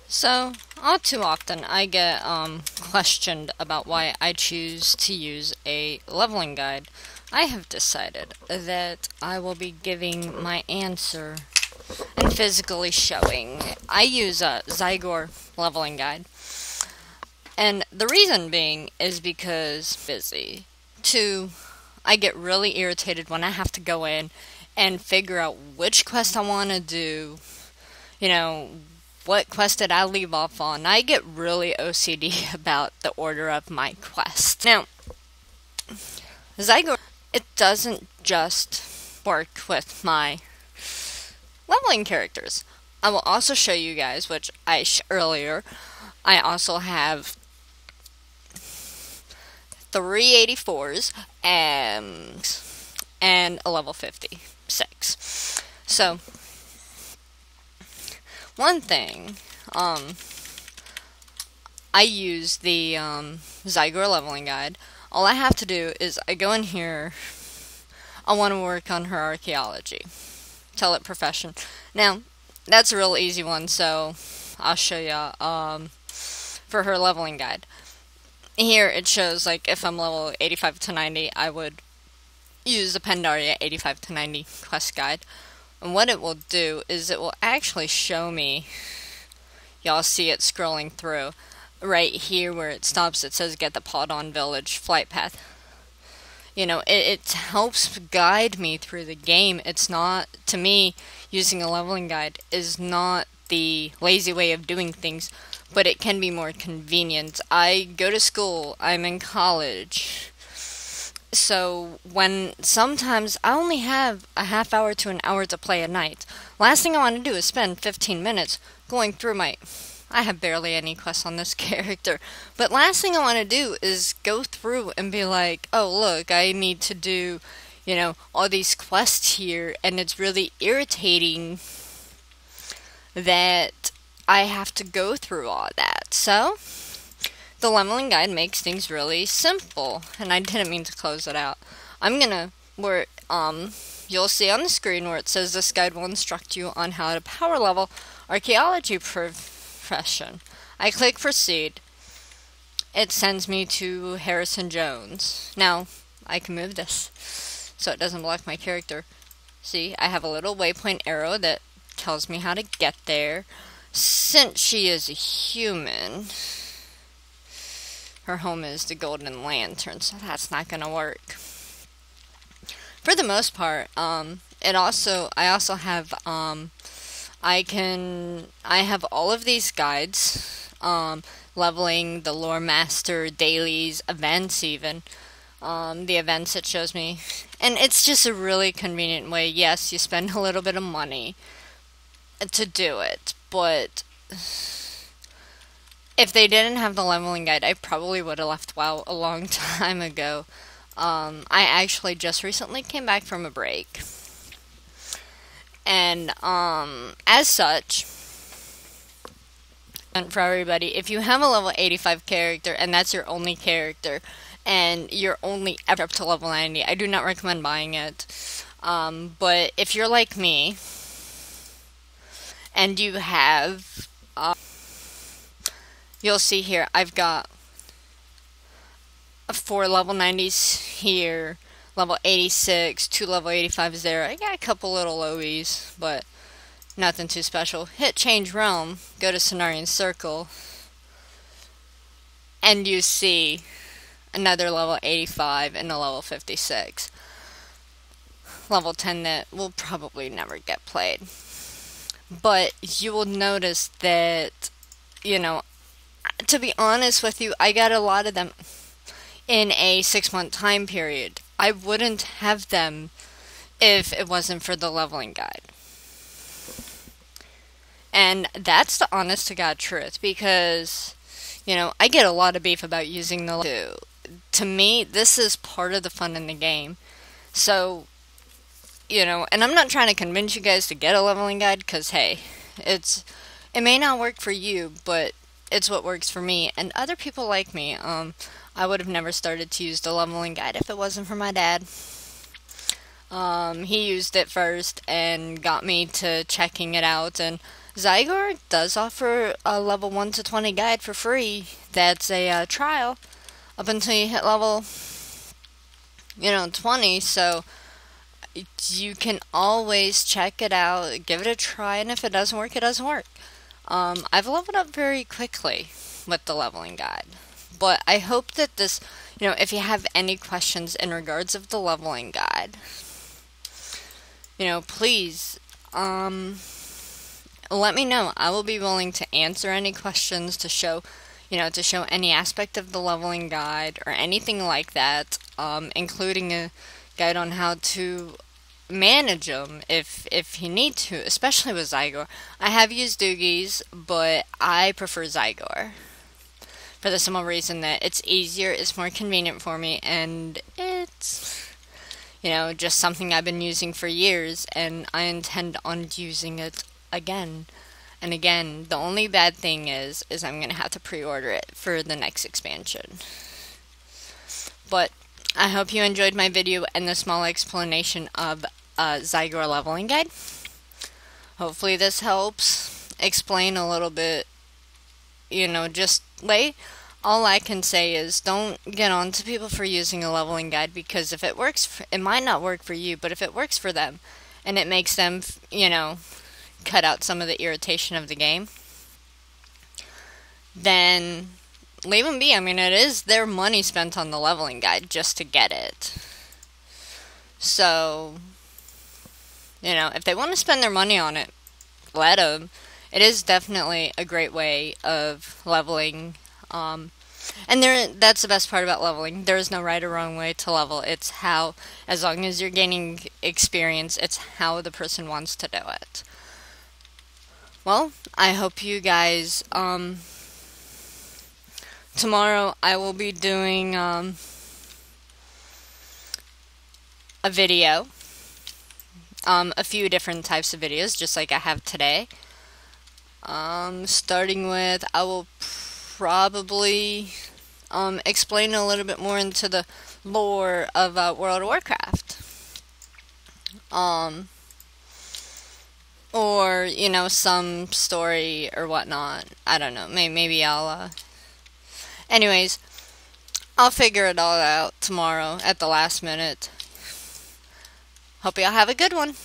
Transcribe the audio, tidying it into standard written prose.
So, all too often I get questioned about why I choose to use a leveling guide. I have decided that I will be giving my answer and physically showing. I use a Zygor leveling guide. And the reason being is because busy. Two, I get really irritated when I have to go in and figure out which quest I want to do, you know, what quest did I leave off on. I get really OCD about the order of my quests. Now, Zygor, it doesn't just work with my leveling characters. I will also show you guys, which earlier, I also have 384s and a level 56. So, one thing, I use the Zygor leveling guide. All I have to do is I go in here. I want to work on her archaeology. Tell it profession. Now, that's a real easy one, so I'll show you for her leveling guide. Here it shows like if I'm level 85 to 90, I would use the Pandaria 85 to 90 quest guide. And what it will do is it will actually show me, y'all see it scrolling through, right here where it stops, it says get the Podon Village flight path. You know, it helps guide me through the game. It's not, to me, using a leveling guide is not the lazy way of doing things, but it can be more convenient. I go to school, I'm in college, so when sometimes I only have a half hour to an hour to play a night, last thing I want to do is spend 15 minutes going through I have barely any quests on this character, but last thing I want to do is go through and be like, oh look, I need to do, all these quests here, and it's really irritating that I have to go through all that. So, the leveling guide makes things really simple, and I didn't mean to close it out. You'll see on the screen where it says this guide will instruct you on how to power level archaeology profession. I click proceed. It sends me to Harrison Jones. Now, I can move this so it doesn't block my character. See, I have a little waypoint arrow that tells me how to get there. Since she is a human, her home is the Golden Lantern, so that's not gonna work. For the most part, I also have, I have all of these guides, leveling, the lore master, dailies, events even, the events it shows me, and it's just a really convenient way. Yes, you spend a little bit of money to do it, but if they didn't have the leveling guide, I probably would have left WoW a long time ago. I actually just recently came back from a break. And, as such, and for everybody, if you have a level 85 character and that's your only character, and you're only ever up to level 90, I do not recommend buying it. But if you're like me, and you have, you'll see here, I've got 4 level 90s here, level 86, 2 level 85s there. I got a couple little OEs, but nothing too special. Hit change realm, go to Cenarian Circle, and you see another level 85 and a level 56. Level 10 that will probably never get played. But you will notice that, to be honest with you, I got a lot of them in a 6-month time period. I wouldn't have them if it wasn't for the leveling guide. And that's the honest to God truth, because, I get a lot of beef about using the to me, this is part of the fun in the game. So, and I'm not trying to convince you guys to get a leveling guide, because, hey, it may not work for you, but it's what works for me, and other people like me. I would have never started to use the leveling guide if it wasn't for my dad. He used it first and got me to checking it out, and Zygor does offer a level 1 to 20 guide for free. That's a trial up until you hit level, 20. So you can always check it out, give it a try, and if it doesn't work, it doesn't work. I've leveled up very quickly with the leveling guide. But I hope that this, if you have any questions in regards of the leveling guide, please, let me know. I will be willing to answer any questions, to show any aspect of the leveling guide or anything like that, including a guide on how to manage them if you need to, especially with Zygor. I have used Doogies, but I prefer Zygor for the simple reason that it's easier, it's more convenient for me, and it's, just something I've been using for years, and I intend on using it again and again. The only bad thing is I'm going to have to pre-order it for the next expansion. But I hope you enjoyed my video and the small explanation of Zygor leveling guide. Hopefully this helps explain a little bit, just all I can say is don't get on to people for using a leveling guide, because if it works, it might not work for you, but if it works for them and it makes them, cut out some of the irritation of the game, then leave them be. I mean, it is their money spent on the leveling guide just to get it. So, if they want to spend their money on it, let them. It is definitely a great way of leveling. And that's the best part about leveling. There is no right or wrong way to level. It's how, as long as you're gaining experience, it's how the person wants to do it. Well, I hope you guys, tomorrow I will be doing, a video, a few different types of videos, just like I have today. Starting with, I will probably, explain a little bit more into the lore of, World of Warcraft. Or, some story or whatnot. I don't know. Maybe I'll, anyways, I'll figure it all out tomorrow at the last minute. Hope y'all have a good one.